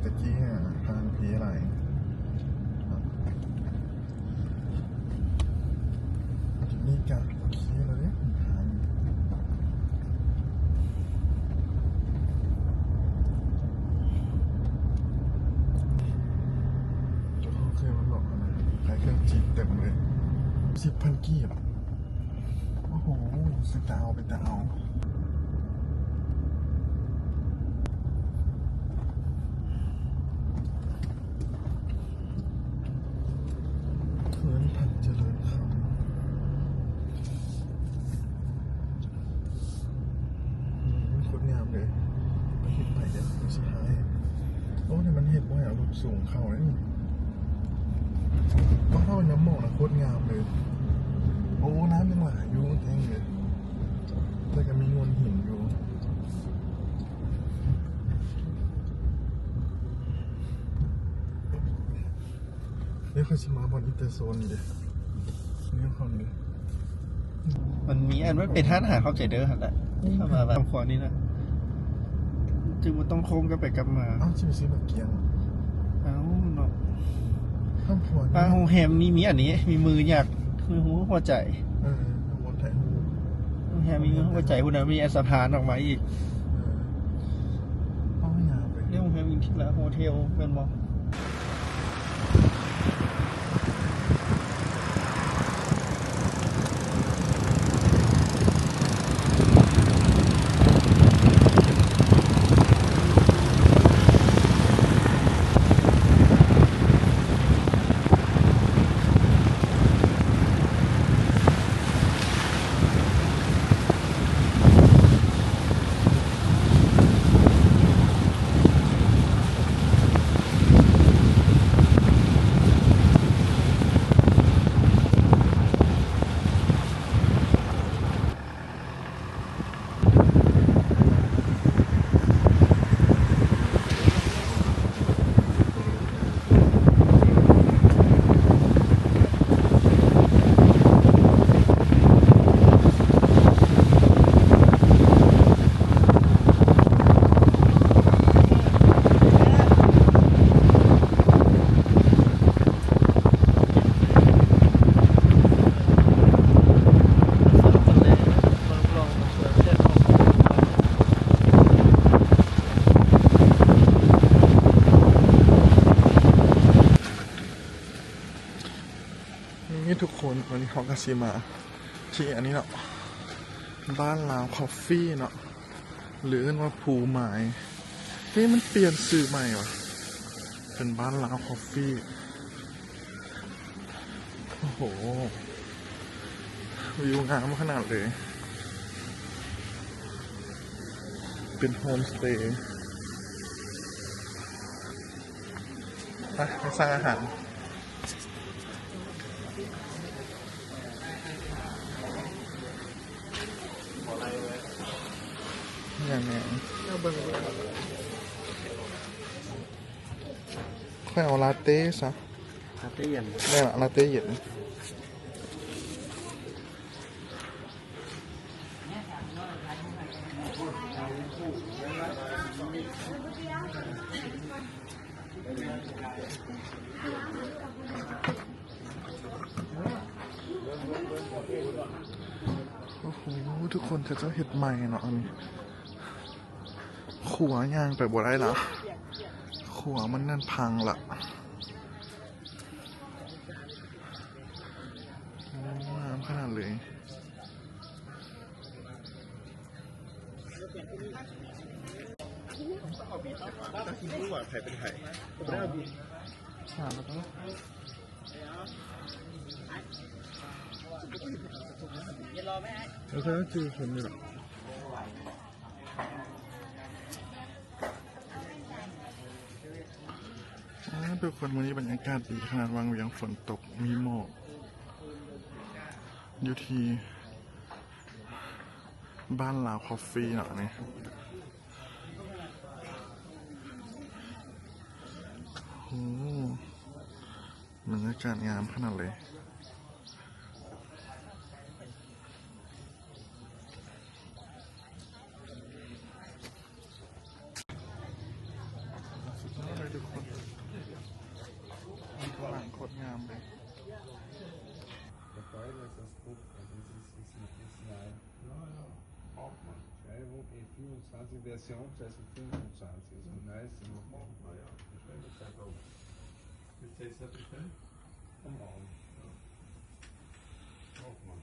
ะกี้ทางพีอะไรนี่กะโอเคเลยทางจะเขาเคยมาหลอกนะขายเครื่องจีบเต็มเลย10,000 กีบโอ้โหสุดดาวไปดาวเขื่อนพันเจริญคำโคตรงามเลยไปเห็นใหม่เดี๋ยวสุดท้ายโอ้เนี่ยมันเห็นว่ารูปสูงเขาเลยต้องเข้าไปน้ำหมอกนะโคตรงามเลยโอ้น้ำยังไหลอยู่แท้งเลยแต่ก็มีงวนหินอยู่นี่เขาชิมาบอลอินเตอร์โซนนี่เลยนี่คนเลยมันมีอันว่าเป็นท่านอาหารเข้าใจเด้อหันแหละเข้ามาแบบขวานี่นะจึงมันต้องโค้งกันไปกลับมาอ้าวชิมซื้อแบบเกียงเอ้าเนาะข้ามพวนปลาโฮแฮมนี่มีอันนี้มีมืออยากมือหูหัวใจวนถ่ายรูปแฮมมีมือหัวใจคุณนะมีสะพานออกมาอีกต้องยาวไปเรื่องแฮมมีที่ละโฮเทลเป็นมองนี่ทุกคนวันนี้เขากาซิมาที่อันนี้เนาะบ้านลาวคอฟฟี่เนาะหรือว่าภูไม้นี่มันเปลี่ยนสื่อใหม่วะเป็นบ้านลาวคอฟฟี่โอ้โหวิวงามขนาดเลยเป็นโฮมสเตย์ไปสร้างอาหารอย่างนี้ค่อยเอาลาเต้ซะลาเต้เย็นได้ลาเต้เย็นโอ้โหทุกคนเขาจะเห็ดใหม่เนาะอันนี้ขัวย่างไปบ่ได้ละขัวมันนั่นพังละน้ำขนาดเลยถ้ากินรู้ว่าไข่เป็นไข่ไม่ได้บินแล้วก็คือคนนี่แหละทุกคนวันนี้บรรยากาศดีขนาดวังเวียงฝนตกมีหมอกอยู่ที่บ้านลาวคอฟฟี่เนาะนี่โอ้บรรยากาศงามขนาดเลย Dabei ist das Buch, das ist ja, auch mal. Schreibung E24 Version 2025 ist nice. Naja, Bestellbescheid auch. Willst du jetzt das bestellen? Am Abend. Auch mal.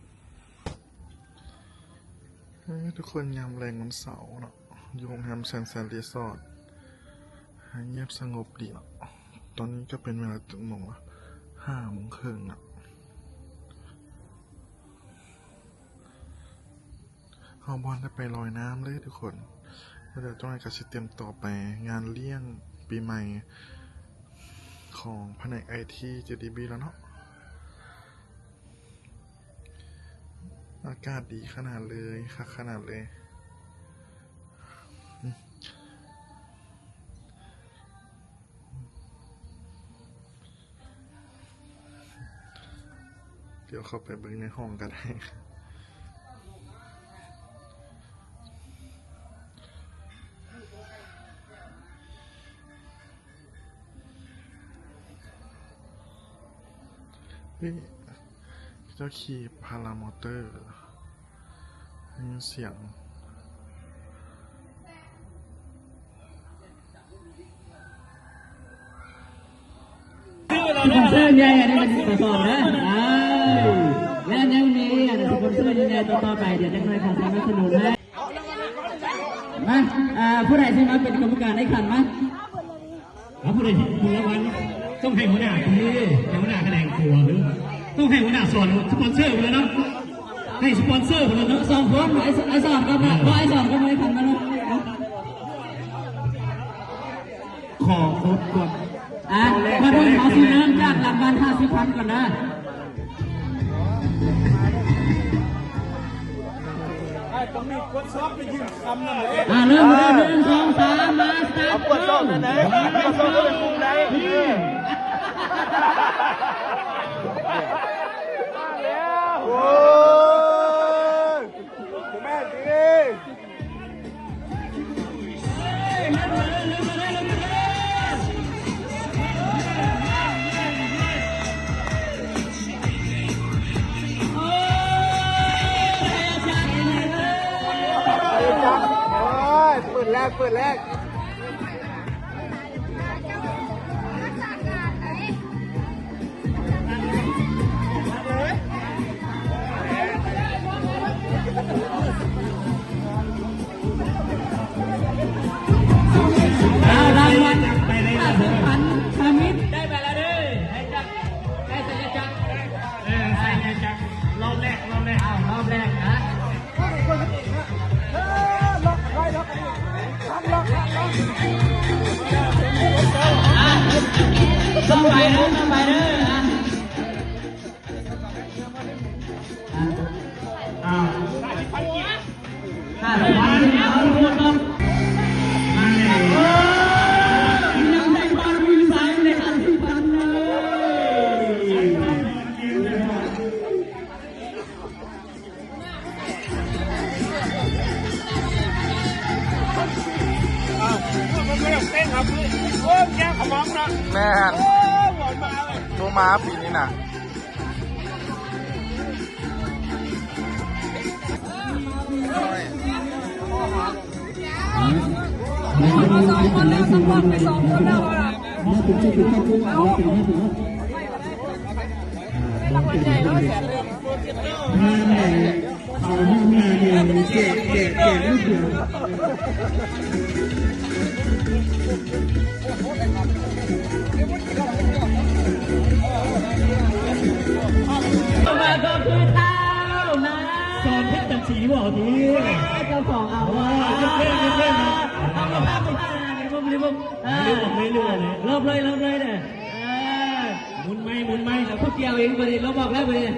ทุกคนยามแรงวันเสาร์เนาะอยู่โรงแรมแซนรีสอร์ทเงียบสงบดีเนาะตอนนี้ก็เป็นเวลาถึงโมงละ5:30เนาะเอาบอลได้ไปลอยน้ำเลยทุกคนแล้วเดี๋ยวจ้อยก็จะเตรียมต่อไปงานเลี้ยงปีใหม่ของแผนก IT JDB แล้วเนาะอากาศดีขนาดเลยค่ะขนาดเลยเดี๋ยวเข้าไปเบิ่งในห้องกันได้นี่เจ้าขี่พารามอเตอร์มีเสียงสปอนเซอร์ใหญ่อันนี้มันประกอบนะและยังมีอันสปอนเซอร์ใหญ่ต่อไปเดี๋ยวจะคอยขอสนับสนุนให้มาผู้ใดที่มาเป็นกรรมการได้ขันมั้ยผู้ใดคุณละวันต้องให้หัวหน้าที่หัวหน้าคะแนนครัวหรือต้องให้หัวหน้าส่วนสปอนเซอร์ไปเลยเนาะให้สปอนเซอร์ไปเลยเนาะ2 คนไอ้2ก็มาไอ้2ก็ไม่ขันมาเนาะขอครบก่อนมาดูขอสีเริ่มจากรางวัล50,000ก่อนนะต้องมีกดซอฟไปยืนคำนั่นเลยเริ่ม1 2 3มาสตาร์ทกดซอฟนั่นไหนกดซอฟก็เป็นปุ่มไหนโอ้ยแม่ดีเปิดแรกรางวัลไปเลย50,000 มิตรได้ไปแล้วด้วยให้จักได้สัญจักสัญจักรอบแรกนะต้องไปเด้อแม่นตัวม้าปีนี้น่ะมาก็คือเท้านะสอนเพชรจันทร์สีบอกทีเจ้าของเอาว่าเล่นเอาไปทำไม่เริ่มเลยเนี่ยหมุนไม่พวกเกี่ยวเองประเดี๋ยวเราบอกแล้วประเดี๋ยว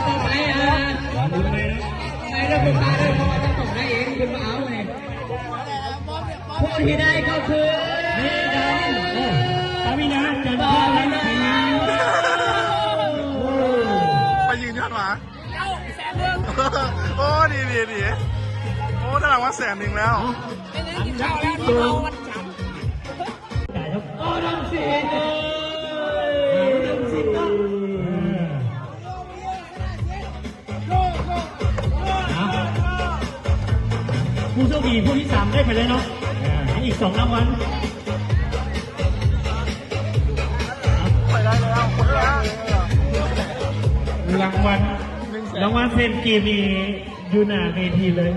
ต่อไปหมุนไม่เริ่มเป็นตาเลยเพราะว่าจะส่งให้เองคุณมาเอาไงผู้ที่ได้ก็คือนี่กันตาวินาจันทร์ไปยืนยอดหมาโอ้ดีโอ้ถ้าหลังว่า100,000แล้วโอ้น้ำสี 4ผู้ที่ 3ได้ไปเลยเนาะอีก2รางวัลรางวัลเซนเกมมีอยู่หน้าเวทีเลย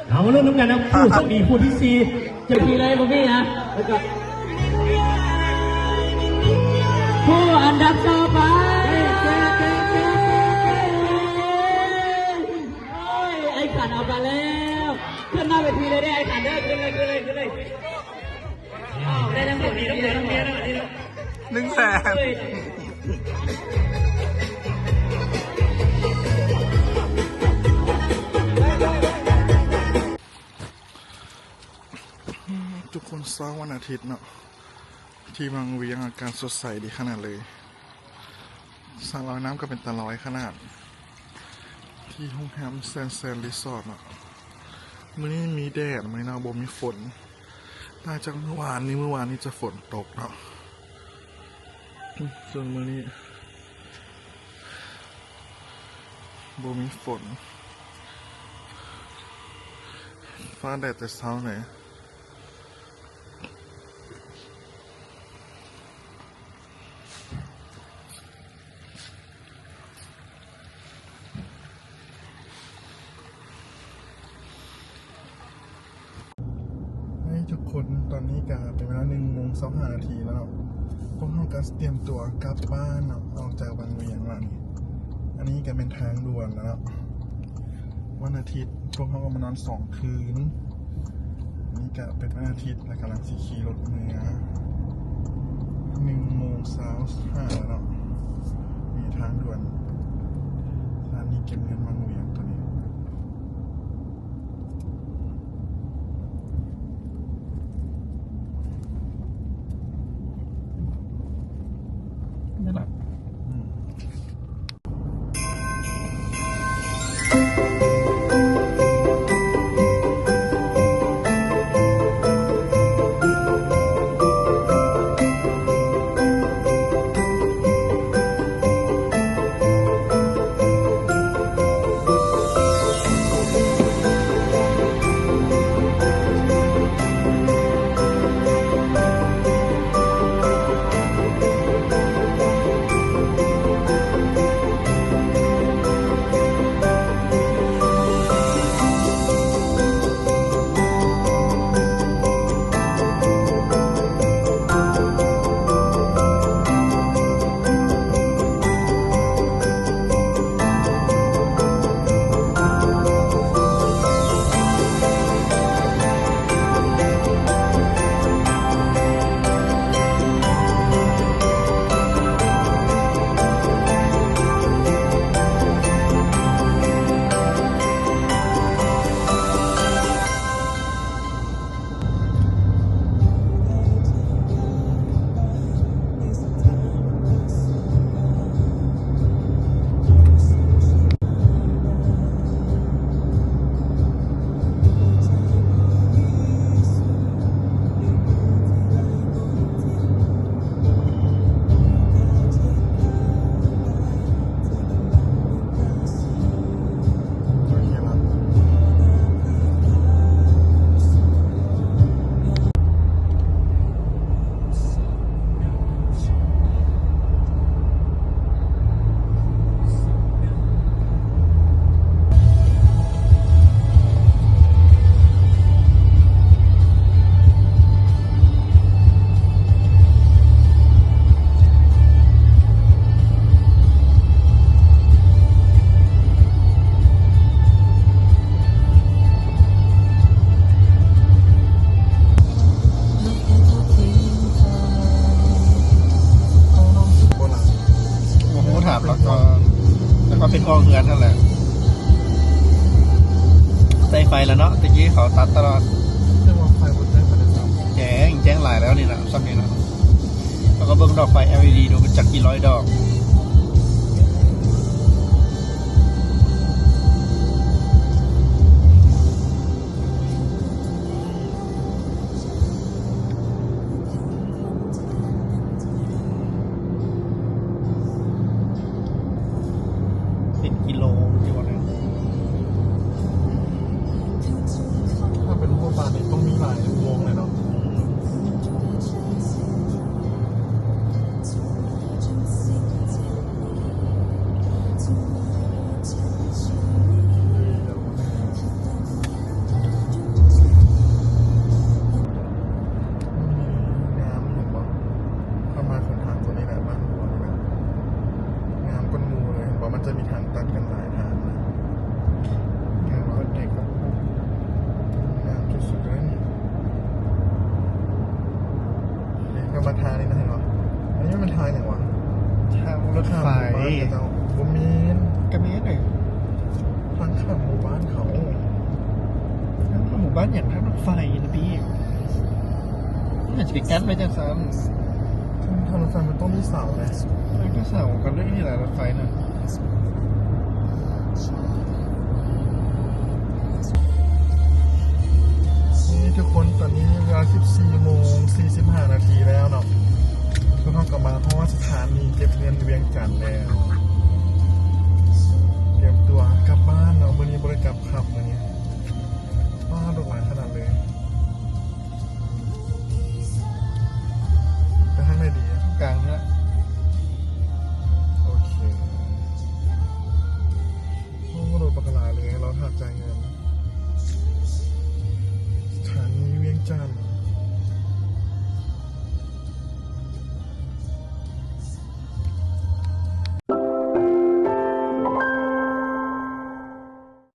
เอามาลุ้นน้ำกันนะผู้โชคดีผู้ที่ 4จะมีเลยพวกพี่นะแล้วก็ผู้อันดับต่อไปไอ้ขันเอาไปแล้วขึ้นหน้าเวทีเลยได้ไอ้ขันเด้อขึ้นเลยได้ทั้งหมดนี้ต้องเดือดต้องเมียนะวันนี้นะ 100,000ทุกคนเช้าวันอาทิตย์เนาะที่บางเวียงอากาศสดใสดีขนาดเลยสระว่ายน้ำก็เป็นตะลอยขนาด ที่โรงแรมแซนรีสอร์ทเนาะมื้อนี้มีแดดมื้อนี้บ่มีฝนต่างจากเมื่อวานนี้จะฝนตกเนาะส่วนมื้อนี้บ่มีฝนฟ้าแดดแต่เช้าไหนทุกคนตอนนี้ก็เป็นเวลา1:25 นาทีแล้วพวกเราก็เตรียมตัวกลับบ้านออกจากบางเวียงแล้วนี่อันนี้ก็เป็นทางด่วนแล้ววันอาทิตย์พวกเราก็มานอน2 คืนนี่ก็เป็นวันอาทิตย์แล้วกำลังขี่รถเมื่อ1:25แล้วมีทางด่วนสถานีเก็บเงินบางเวียงตัวนี้เป็นกองเหือนนั่นแหละใส่ไฟแล้วเนาะตะกี้เขาตัดตลอด เรื่องว่าไฟบนได้ประเด็นซ้ำ แจ้งหลายแล้วนี่นะซ้ำนี่นะแล้วก็เบิ่งดอกไฟ LED ดูเป็นจักกี่ร้อยดอกเป็นกิโลที่วันนั้น มาทางนี่นะเห็นปะอันนี้มันทางอย่างวะ ทางรถไฟ ทางหมู่บ้านเจ้าบุมีน กระเมตรเลย ทางข้ามหมู่บ้านเขา ทางหมู่บ้านอย่างทางรถไฟนะพี่อาจจะไปกั้นไว้จังซ้ำ ทางรถไฟมันต้องมีเสาไง แล้วก็เสากันด้วยนี่แหละรถไฟน่ะ นี่ทุกคนตอนนี้เวลา 14:45 นาทีแล้วเนาะทุกท่านกลับมาเพราะว่าสถานีเก็บเงินเวียงจันทร์แล้วเตรียมตัวกลับบ้านเนาะวันนี้บริกรรมขับวันนี้